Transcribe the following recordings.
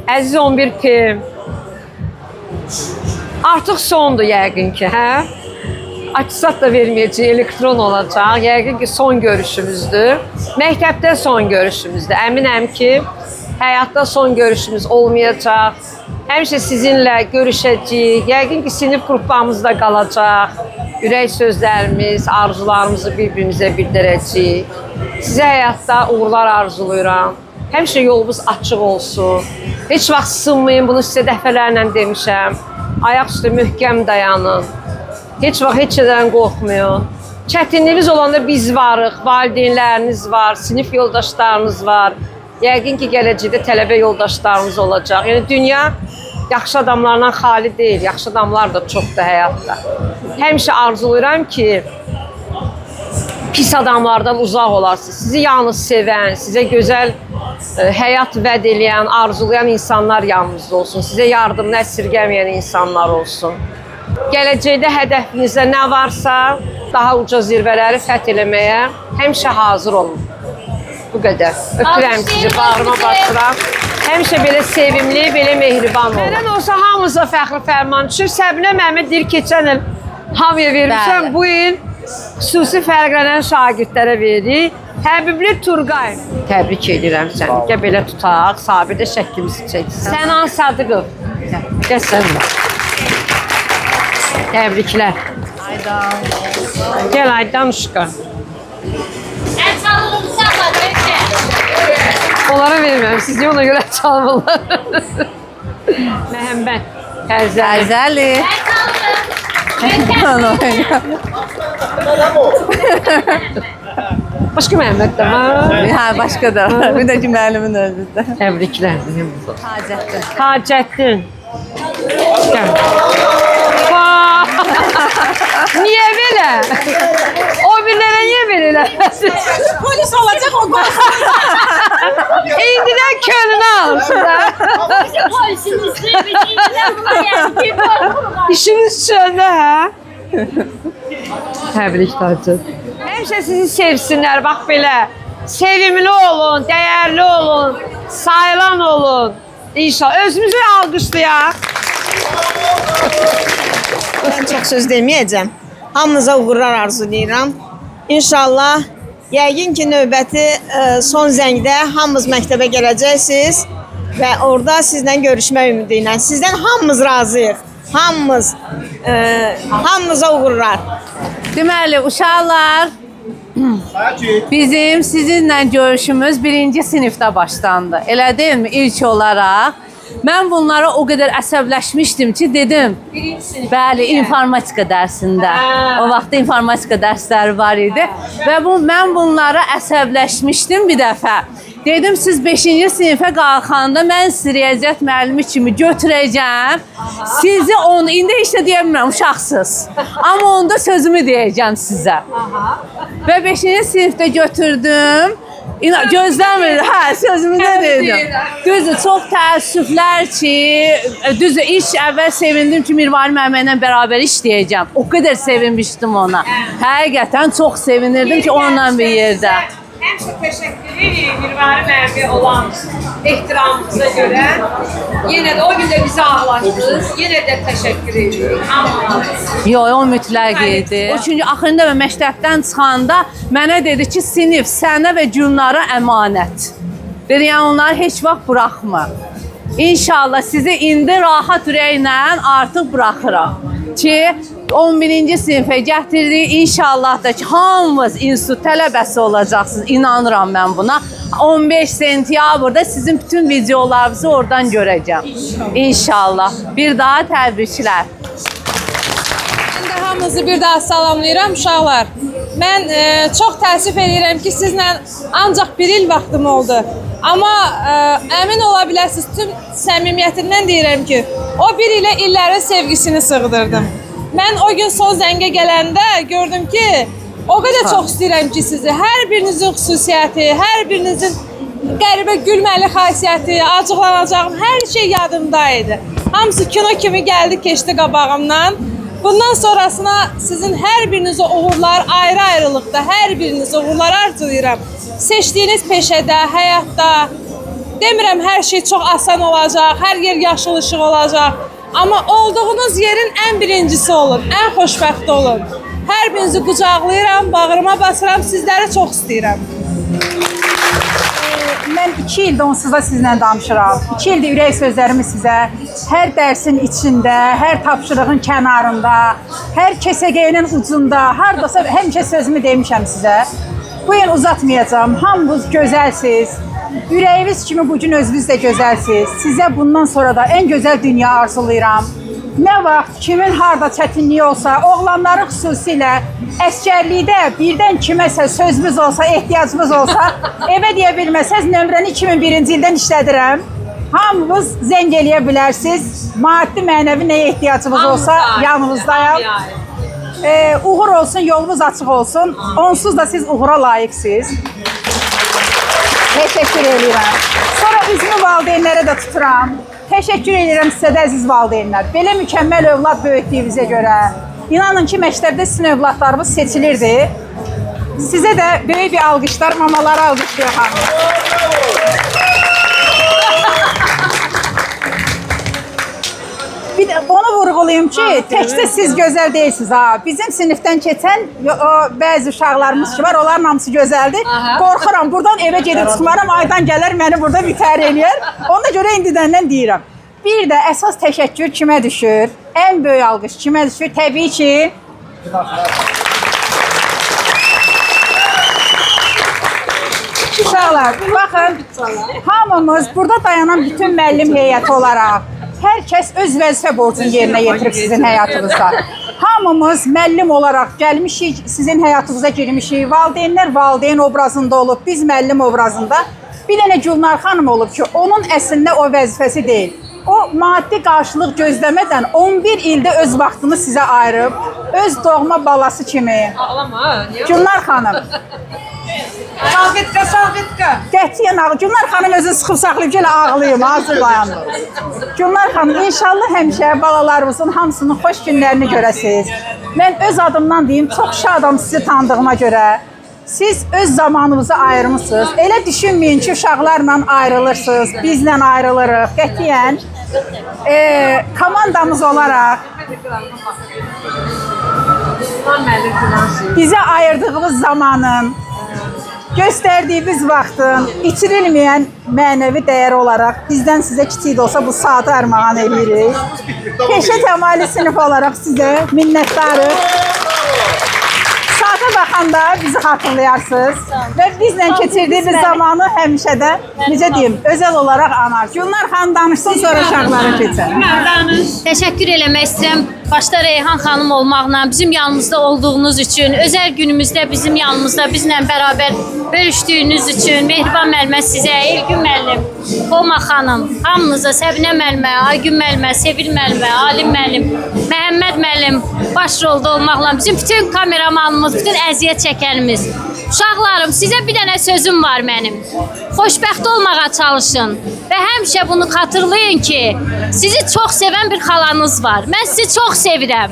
Əziz 11P, artıq sondur yəqin ki, hə? Aksat da verməyəcək, elektron olacaq. Yəqin ki, son görüşümüzdür. Məktəbdə son görüşümüzdür. Əminəm ki, həyatda son görüşümüz olmayacaq. Həmişə sizinlə görüşəcəyik. Yəqin ki, sinif qruplarımızda qalacaq. Ürək sözlərimiz, arzularımızı bir-birimizə bildirəcəyik. Sizə həyatda uğurlar arzulayıram. Həmişə yolumuz açıq olsun. Heç vaxt sınmayın, bunu sizə dəfələrlə demişəm. Ayaq üstə möhkəm dayanın. Heç vaxt heç şeydən qorxmayın. Çətinliyiniz olanda biz varıq, valideynləriniz var, sinif yoldaşlarınız var. Yəqin ki, gələcəkdə tələbə yoldaşlarınız olacaq. Yəni, dünya yaxşı adamlardan xali deyil, yaxşı adamlar da çoxdur həyatda. Həmişə arzulayıram ki, pis adamlardan uzaq olarsınız. Sizi yalnız sevən, sizə gözəl həyat vəd eləyən, arzulayan insanlar yanınızda olsun. Sizə yardımını əsirgəməyən insanlar olsun. Gələcəkdə hədəfinizdə nə varsa, daha uca zirvələri fəth eləməyə həmişə hazır olun. Bu qədər. Öpürəm sizi, bağrıma basıram. Həmişə belə sevimli, belə mehriban olun. Məndən olsa hamımıza fəxri fərman düşür. Səbinə Məhəmməd deyir, keçən il hamıya vermişəm. Bu il xüsusi fərqlənən şagirdlərə veririk. Həbibli Turqay. Təbrik edirəm səni. Gəl belə tutaq, Sabirdə şəklimizi çəksin. Sənan Sadıqov. Gəl sən var. Təbriklər. Gəl Aydan Uşqa. Onlara verməm. Siz niyə ona görə çalmırlar? Məhəmməd. Tərzəli. Başqa Məhəmməd də var? Hə, başqa da var. Bir də ki, müəllimin özündə. Təbriklər. Hacəttin. Hacəttin. Gəl. Niyə belə? O birlərə niyə belə? Polis olacaq o qoysun. İndidən könlünü alırsın da. İşimiz çöndə, hə? Təbrik Hacı. Həmişə sizi sevsinlər, bax belə. Sevimli olun, dəyərli olun, sayılan olun. İnşallah. Özümüzü alqışlayaq. Mən çox söz deməyəcəm. Hamınıza uğurlar arzulayıram. İnşallah, yəqin ki, növbəti son zəngdə hamınız məktəbə gələcəksiniz və orada sizlə görüşmək ümidi ilə. Sizdən hamımız razıyıq. Hamımız, hamımıza uğurlar. Deməli, uşaqlar, bizim sizinlə görüşümüz 1-ci sinifdə başlandı. Elə deyilmi? İlk olaraq. Mən bunlara o qədər əsəbləşmişdim ki, dedim, bəli, informatika dərsində. O vaxt informatika dərsləri var idi və mən bunlara əsəbləşmişdim bir dəfə. Dedim, siz 5-ci sinifə qalxanda mən sizi riyaziyyat müəllimi kimi götürəcəm. Sizi onu, indi heç də deyəmirəm, uşaqsız. Amma onda sözümü deyəcəm sizə. Və 5-ci sinifdə götürdüm. Gözləmir, hə, sözümü də dedim. Düzdür, çox təəssüflər ki, düzdür, iş əvvəl sevindim ki, Mirvari müəllimlə bərabər işləyəcəm. O qədər sevinmişdim ona. Həqiqətən çox sevinirdim ki, onunla bir yerdə. Həmişə təşəkkür edirik Mirvari müəllimə olan ehtiramımıza görə. Yenə də o gün də bizi ağlaşdınız. Yenə də təşəkkür edirik. Yox, o mütləq idi. O çünki axırında və məktəbdən çıxanda mənə dedi ki, sinif sənə və Gülnara əmanət. Dedi, yəni onları heç vaxt buraxma. İnşallah sizi indi rahat ürəklə artıq buraxıram. Ki, 11-ci sinifə gətirdik. İnşallah da ki, hamımız institut tələbəsi olacaqsınız. İnanıram mən buna. 15 sentyabrda sizin bütün videolarınızı oradan görəcəm. İnşallah. Bir daha təbriklər. Mən də hamınızı bir daha salamlayıram uşaqlar. Mən çox təəssüf edirəm ki, sizlə ancaq bir il vaxtım oldu. Amma əmin ola bilərsiniz, tüm səmimiyyətimdən deyirəm ki, o bir ilə illərin sevgisini sığdırdım. Mən o gün son zəngə gələndə gördüm ki, o qədər çox istəyirəm ki, sizi, hər birinizin xüsusiyyəti, hər birinizin qəribə gülməli xasiyyəti, acıqlanacağım, hər şey yadımdaydı. Hamısı kino kimi gəldi, keçdi qabağımdan. Bundan sonrasına sizin hər birinizə uğurlar, ayrı-ayrılıqda hər birinizə uğurlar arzulayıram. Seçdiyiniz peşədə, həyatda, Demirəm hər şey çox asan olacaq, hər yer yaşıl işıq olacaq. Amma olduğunuz yerin ən birincisi olun, ən xoşbəxt olun. Hər birinizi qucaqlayıram, bağrıma basıram, sizləri çox istəyirəm. Mən 2 ildir onsuz da sizlə danışıram. 2 ildir ürək sözlərimi sizə hər dərsin içində, hər tapşırığın kənarında, hər kəsəgəyinin ucunda, hardasa həmişə sözümü demişəm sizə. Bu gün uzatmayacağım. Hamınız gözəlsiniz. Ürəyiniz kimi bugün özünüz də gözəlsiniz. Sizə bundan sonra da ən gözəl dünya arzulayıram. Nə vaxt kimin harda çətinliyi olsa, oğlanların xüsusilə əskərlikdə birdən kiməsə sözümüz olsa, ehtiyacımız olsa, evə deyə bilməsəz, nömrəni 2001-ci ildən işlədirəm. Hamınız zəng eləyə bilərsiniz. Maddi, mənəvi nəyə ehtiyacımız olsa, yanınızdayam. Uğur olsun, yolumuz açıq olsun. Onsuz da siz uğura layiqsiniz. Təşəkkür edirəm. Sonra üzümü valideynlərə də tuturam. Təşəkkür edirəm sizə də əziz valideynlər. Belə mükəmməl övlad böyütdüyünüzə görə. İnanın ki, məktəbdə sizin övladlarımız seçilirdi. Sizə də böyük bir alqışlar, mamaları alqışlıyor hamı. Bir də onu vurğulayım ki, təkcə siz gözəl deyilsiniz. Bizim sinifdən keçən bəzi uşaqlarımız ki var, onların hamısı gözəldir. Qorxuram, buradan evə gedib çıxmaram, aydan gələr, məni burada bitər eləyər. Ona görə indidəndən deyirəm. Bir də əsas təşəkkür kimə düşür? Ən böyük alqış kimə düşür? Təbii ki, uşaqlar, baxın, hamımız burada dayanan bütün müəllim heyəti olaraq hər kəs öz vəzifə borcunu yerinə yetirib sizin həyatınızda. Hamımız müəllim olaraq gəlmişik, sizin həyatınıza girmişik. Valideynlər valideyn obrazında olub, biz müəllim obrazında. Bir dənə Gülnar xanım olub ki, onun əslində o vəzifəsi deyil. O maddi qarşılıq gözləmədən 11 ildə öz vaxtını sizə ayırıb, öz doğma balası kimi. Ağlama, niye? Gülnar xanım. Salvetka, salvetka. Qətiyyən ağlayım. Gülnar xanım özünü sıxıb saxlayıb gələ ağlayım, hazır dayandım. Gülnar xanım, inşallah həmişə balalarımızın hamısının xoş günlərini görəsiniz. Mən öz adımdan deyim, çox şadam sizi tanıdığıma görə. Siz öz zamanınızı ayırmışsınız. Elə düşünməyin ki, uşaqlarla ayrılırsınız, bizlə ayrılırıq. Qətiyyən komandamız olaraq bizə ayırdığımız zamanın, göstərdiyimiz vaxtın itirilməyən mənəvi dəyər olaraq bizdən sizə kiçik də olsa bu saatı armağan edirik. Peşə təmayüllü sinif olaraq sizə minnətdarıq. Saata baxanda bizi xatırlayarsınız və bizlə keçirdiyimiz zamanı həmişə də, necə deyim, özəl olaraq anar. Gülnar xanım danışsın, sonra uşaqlara keçər. Təşəkkür eləmək istəyirəm. Başda Reyhan xanım olmaqla bizim yanımızda olduğunuz üçün, özəl günümüzdə bizim yanımızda bizlə bərabər bölüşdüyünüz üçün, Mehriban müəllimə sizə, Elgün müəllim, Xoma xanım, hamınıza, Səbinə müəllimə, Aygün müəllimə, Sevil müəllimə, Alim müəllim, Məhəmməd müəllim baş rolda olmaqla bizim bütün kameramanımız, bütün əziyyət çəkənimiz. Uşaqlarım, sizə bir dənə sözüm var mənim. Xoşbəxt olmağa çalışın və həmişə bunu xatırlayın ki, sizi çox sevən bir xalanız var. Mən sizi çox sevirəm.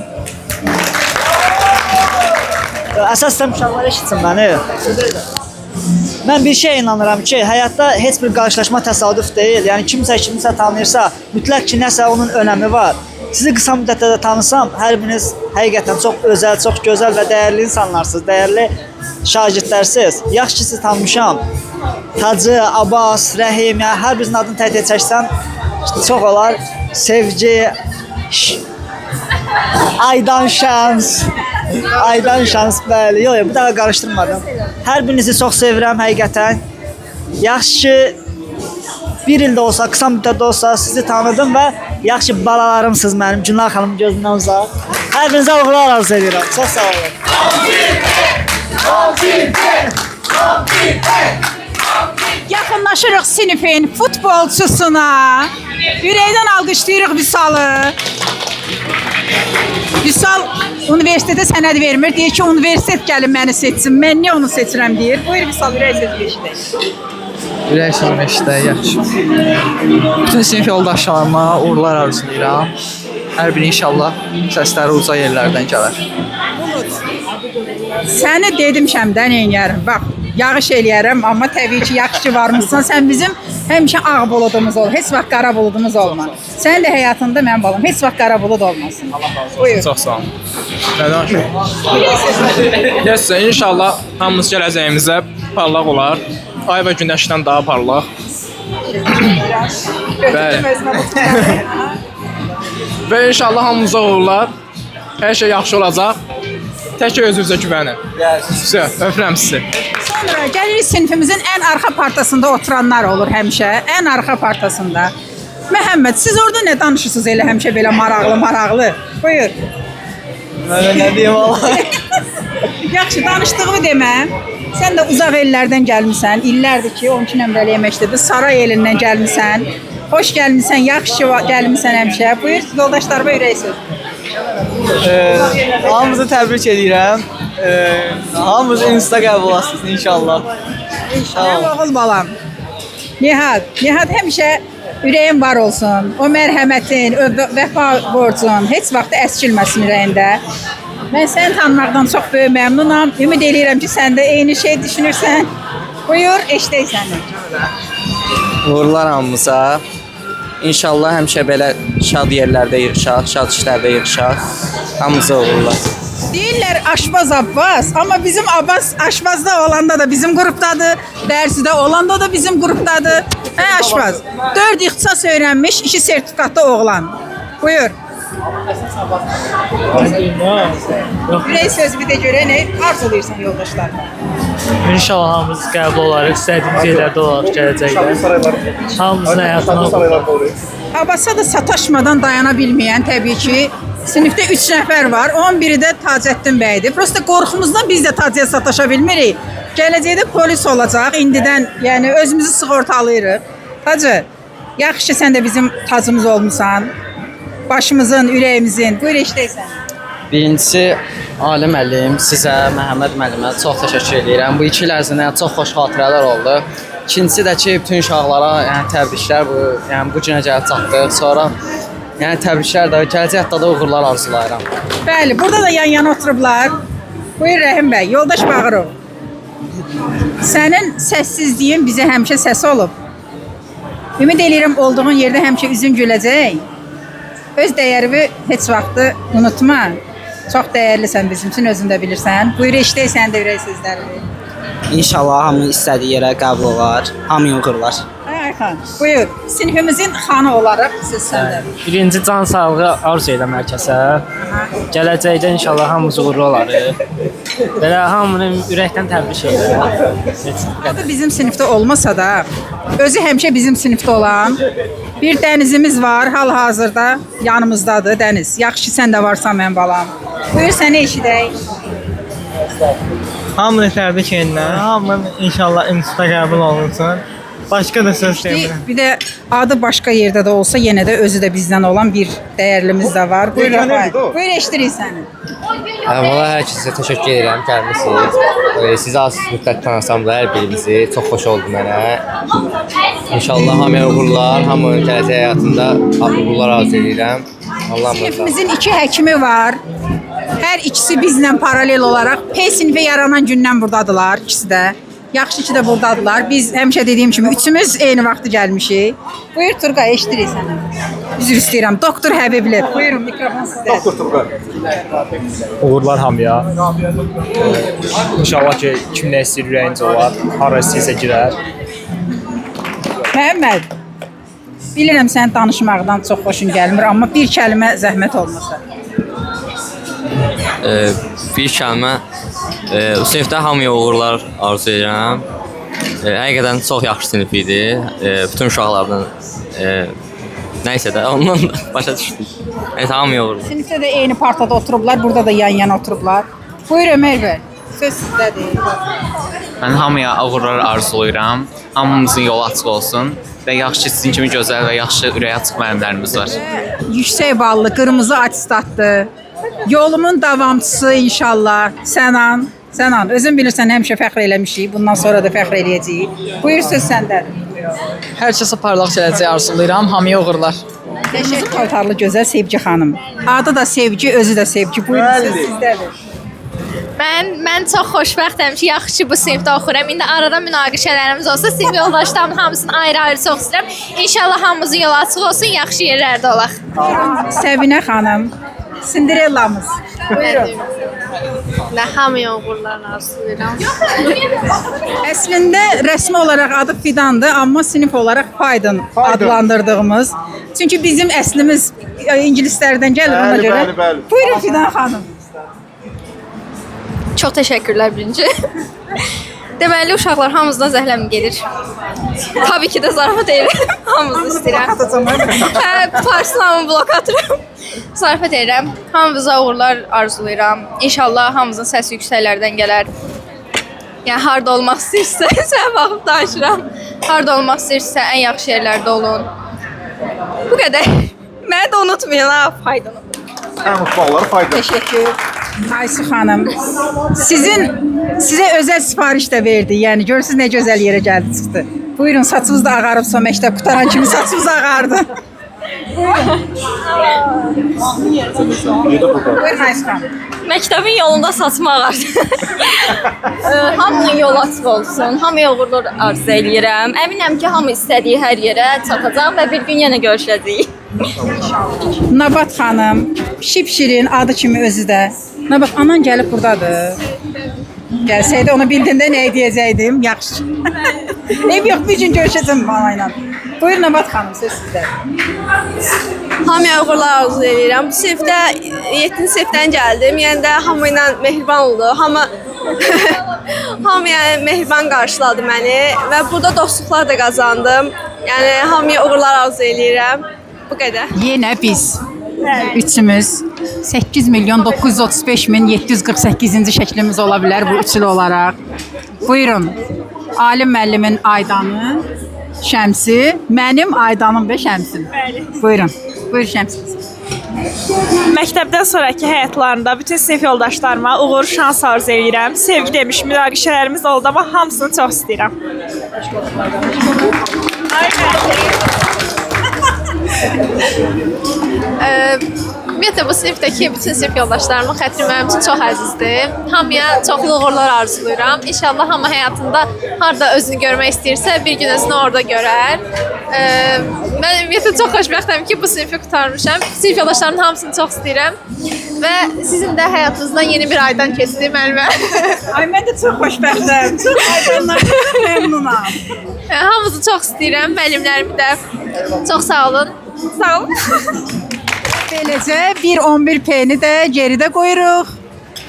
Əsasdan uşaqlar eşitsin məni. Mən bir şey inanıram ki, həyatda heç bir qarşılaşma təsadüf deyil. Yəni kimsə tanıyırsa, mütləq ki, nəsə onun önəmi var. Sizi qısa müddətdə də tanısam, hər biriniz həqiqətən çox özəl, çox gözəl və dəyərli insanlarsınız, dəyərli şagirdlərsiniz. Yaxşı ki, sizi tanımışam. Tacı, Abbas, Rəhim, yəni hər birisinin adını təhqir çəksən, çox olar. Sevgi, Aydan Şəms, bəli. Yox, bu dəfə qarışdırmadım. Hər birinizi çox sevirəm həqiqətən. Yaxşı ki, bir ildə olsa, qısa müddətdə olsa sizi tanıdım və yaxşı balalarımsınız mənim. Gülnar xanım gözümdən uzaq. Hər birinizə uğurlar arzu edirəm. Çox sağ olun. Yaxınlaşırıq sinifin futbolçusuna. Ürəkdən alqışlayırıq Vüsalı. Vüsal universitetə sənəd vermir. Deyir ki, universitet gəlin məni seçsin. Mən niyə onu seçirəm deyir. Buyur Vüsal, ürək sözü eşidək. Ürək sözü eşidək, yaxşı. Bütün sinif yoldaşlarıma uğurlar arzulayıram. Hər biri inşallah səsləri uca yerlərdən gələr. Səni dedim şəmdən eləyərəm. Bax, yağış eləyərəm, amma təbii ki, yaxşı ki varmısan. Sən bizim Həmişə ağ buludumuz ol. Heç vaxt qara buludumuz olmaz. Sənin də həyatında mənim balam heç vaxt qara bulud olmasın. Buyur. Çox sağ olun. Nə danışım? Yes, inşallah hamımız gələcəyimizdə parlaq olar. Ay və günəşdən daha parlaq. Və inşallah hamımıza uğurlar. Hər şey yaxşı olacaq. Tək özünüzə güvənin. Öpürəm sizi. Sonra gəlirik sinifimizin ən arxa partasında oturanlar olur həmişə. Ən arxa partasında. Məhəmməd, siz orada nə danışırsınız elə həmişə belə maraqlı? Buyur. Mən nə deyim valla? Yaxşı, danışdığımı deməm. Sən də uzaq ellərdən gəlmisən. İllərdir ki, 12 nömrəli məktəbdə Saray elindən gəlmisən. Xoş gəlmisən, yaxşı gəlmisən həmişə. Buyur, yoldaşlarıma ürək söz. Hamınızı təbrik edirəm. Hamınız insta qəbul olasınız inşallah. İnşallah oğul balam. Nihat həmişə ürəyin var olsun. O mərhəmətin, vəfa borcun heç vaxt əskilməsin ürəyində. Mən səni tanımaqdan çox böyük məmnunam. Ümid edirəm ki, sən də eyni şey düşünürsən. Buyur, eşidək səni. Uğurlar hamımıza. İnşallah həmişə belə şad yerlərdə yığışaq, şad işlərdə yığışaq. Hamımıza uğurlar. Deyirlər Aşbaz Abbas, amma bizim Abbas Aşbazda olanda da bizim qrupdadır, dərsidə olanda da bizim qrupdadır. Hə Aşbaz, 4 ixtisas öyrənmiş, 2 sertifikatlı oğlan. Buyur. Ürək söz bir də görə nə arzulayırsan yoldaşlarına? İnşallah hamımız qəbul olarıq, istədiyimiz yerlərdə olarıq gələcəkdə. Hamımızın həyatına Abbas'a da sataşmadan dayana bilməyən təbii ki, sinifdə 3 nəfər var, 11-i də Tacəddin bəydir. Prosta qorxumuzdan biz də Tacəyə sataşa bilmirik. Gələcəkdə polis olacaq, indidən yəni özümüzü sığortalayırıq. Tacı, yaxşı ki, sən də bizim tacımız olmusan, başımızın, ürəyimizin. Buyur, işləysən. Birincisi, Ali müəllim, sizə, Məhəmməd müəllimə çox təşəkkür edirəm. Bu 2 il ərzində çox xoş xatirələr oldu. İkincisi də ki, bütün uşaqlara təbriklər bu günə gəlib çatdıq. Sonra təbriklər də gələcək həftə da uğurlar arzulayıram. Bəli, burada da yan-yana oturublar. Buyur Rəhim bəy, yoldaş Bağırov. Sənin səssizliyin bizə həmişə səs olub. Ümid edirəm olduğun yerdə həmişə üzün güləcək. Öz dəyərini heç vaxtı unutma. Çox dəyərlisən bizim üçün, özün də bilirsən. Buyur, işlək sən də ürək sözlərini. İnşallah hamı istədiyi yerə qəbul olar, hamıya uğurlar. Ayxan, buyur. Sinifimizin xanı olaraq söz səndə. birinci can sağlığı arzu edirəm hər kəsə. Gələcəkdə inşallah hamımız uğurlu olarıq. Belə hamının ürəkdən təbrik edirəm. Adı bizim sinifdə olmasa da, özü həmişə bizim sinifdə olan bir Dənizimiz var, hal-hazırda yanımızdadır Dəniz. Yaxşı ki, sən də varsan mən balam. Buyur, səni eşidək. Hamını təbrik edirəm. Hamının inşallah insta qəbul olunsun. Başqa da söz demirəm. Bir də adı başqa yerdə də olsa, yenə də özü də bizdən olan bir dəyərlimiz də var. Buyur, Rafael. Buyur, eşidirik səni. Valla hər kəsə təşəkkür edirəm, gəlmisiniz. Sizi az müddət tanısam da hər birimizi çox xoş oldu mənə. İnşallah hamıya uğurlar, hamının gələcək həyatında uğurlar arzu edirəm. Sinifimizin 2 həkimi var. Hər ikisi bizlə paralel olaraq P sinifi yaranan gündən buradadılar, ikisi də. Yaxşı ki də buradadılar. Biz həmişə dediyim kimi üçümüz eyni vaxtı gəlmişik. Buyur Turqay, eşidirik səni. Üzr istəyirəm. Doktor Həbibli. Buyurun, mikrofon sizdə. Doktor Turqay. Uğurlar hamıya. İnşallah ki, kim nə istəyir ürəyincə olar, hara istəyirsə girər. Məhəmməd, bilirəm sən danışmaqdan çox xoşun gəlmir, amma bir kəlmə zəhmət olmasa. Bir kəlmə, sinifdə hamıya uğurlar arzu edirəm. Həqiqətən çox yaxşı sinif idi. Bütün uşaqlardan nəysə də ondan başa düşdük. Hamıya uğurlar. Sinifdə də eyni partada oturublar, burada da yan-yana oturublar. Buyur Ömər bəy, söz sizdədir. Mən hamıya uğurlar arzulayıram. Hamımızın yolu açıq olsun və yaxşı ki, sizin kimi gözəl və yaxşı ürək açıq müəllimlərimiz var. Yüksək ballı, qırmızı atistatlı, yolumun davamçısı inşallah Sənan. Sənan, özün bilirsən həmişə fəxr eləmişik, bundan sonra da fəxr eləyəcəyik. Buyur söz səndədir. Hər kəsə parlaq gələcək arzulayıram, hamıya uğurlar. Təşəkkür paltarlı gözəl Sevgi xanım. Adı da Sevgi, özü də Sevgi. Buyurun söz sizdədir. Mən çox xoşbəxtəm ki, yaxşı ki bu sinifdə oxuram. İndi arada münaqişələrimiz olsa, sinif yoldaşlarımın hamısını ayrı-ayrı çox istəyirəm. İnşallah hamımızın yolu açıq olsun, yaxşı yerlərdə olaq. Səbinə xanım, Cinderellamız. Buyurun. Mən hamıya uğurlar arzulayıram. Əslində rəsmi olaraq adı Fidandır, amma sinif olaraq Faydın adlandırdığımız. Çünki bizim əslimiz ingilislərdən gəlir ona görə. Buyurun Fidan xanım. Çox təşəkkürlər birinci. Deməli, uşaqlar hamımızdan zəhləm gelir. Tabii ki də zarafat edirəm. Hamımızı istəyirəm. Parslamı blok atıram. Zarafat edirəm. Hamımıza uğurlar arzulayıram. İnşallah hamımızın səsi yüksəklərdən gələr. Yəni, harada olmaq istəyirsə, sən baxıb danışıram. Harada olmaq istəyirsə, ən yaxşı yerlərdə olun. Bu qədər. Məni də unutmayın, ha, faydalı. Ən mutluqları faydalı. Teşekkür. Aysu xanım, sizə özəl sifariş də verdi. Yəni görürsüz nə gözəl yerə gəldi çıxdı. Buyurun, saçınız da ağarıb son məktəb qutaran kimi saçınız ağardı. Buyurun Aysu xanım. Məktəbin yolunda saçma ağardı. Hamının yolu açıq olsun. Hamıya uğurlar arzu eləyirəm. Əminəm ki, hamı istədiyi hər yerə çatacaq və bir gün yenə görüşəcəyik. Nabat xanım, şipşirin adı kimi özü də. Nabat, anan gəlib buradadır. Gəlsəydi onu bildində nə deyəcəkdim? Yaxşı. Ev yox, bir gün görüşəcəm anayla. Buyur Nabat xanım, söz sizdə. Hamıya uğurlar arzu edirəm. Bu sinifdə 7-ci sinifdən gəldim. Yəni də hamı ilə mehriban oldu. Hamıya mehriban qarşıladı məni və burada dostluqlar da qazandım. Yəni hamıya uğurlar arzu edirəm. Bu qədər. Yenə biz üçümüz 8 milyon 935 min 748-ci şəklimiz ola bilər bu üçlü olaraq. Buyurun. Alim müəllimin Aydanı, Şəmsi, mənim Aydanım və Şəmsim. Buyurun. Buyur Şəmsi. Məktəbdən sonraki həyatlarında bütün sinif yoldaşlarıma uğur, şans arzu edirəm. Sevgi demiş münaqişələrimiz oldu, amma hamısını çox istəyirəm. Ümumiyyətlə bu sinifdəki bütün sinif yoldaşlarımın xətri mənim üçün çox əzizdir. Hamıya çoxlu uğurlar arzulayıram. İnşallah hamı həyatında harada özünü görmək istəyirsə, bir gün özünü orada görər. Mən ümumiyyətlə çox xoşbəxtəm ki, bu sinifi qurtarmışam. Sinif yoldaşlarımın hamısını çox istəyirəm. Və sizin də həyatınızdan yeni bir aydan keçdi müəllimə. Ay, mən də çox xoşbəxtəm. Çox aydanlar məmnunam. Hamınızı çox istəyirəm. Müəllimlərimi də çox sağ olun. Sağ olun. Beləcə 1-11 P-ni də geridə qoyuruq.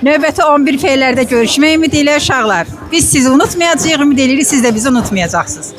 Növbəti 11 P-lərdə görüşmək ümidi ilə uşaqlar. Biz sizi unutmayacağıq, ümid edirik, siz də bizi unutmayacaqsınız.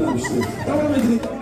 etmiştir. Davam edelim.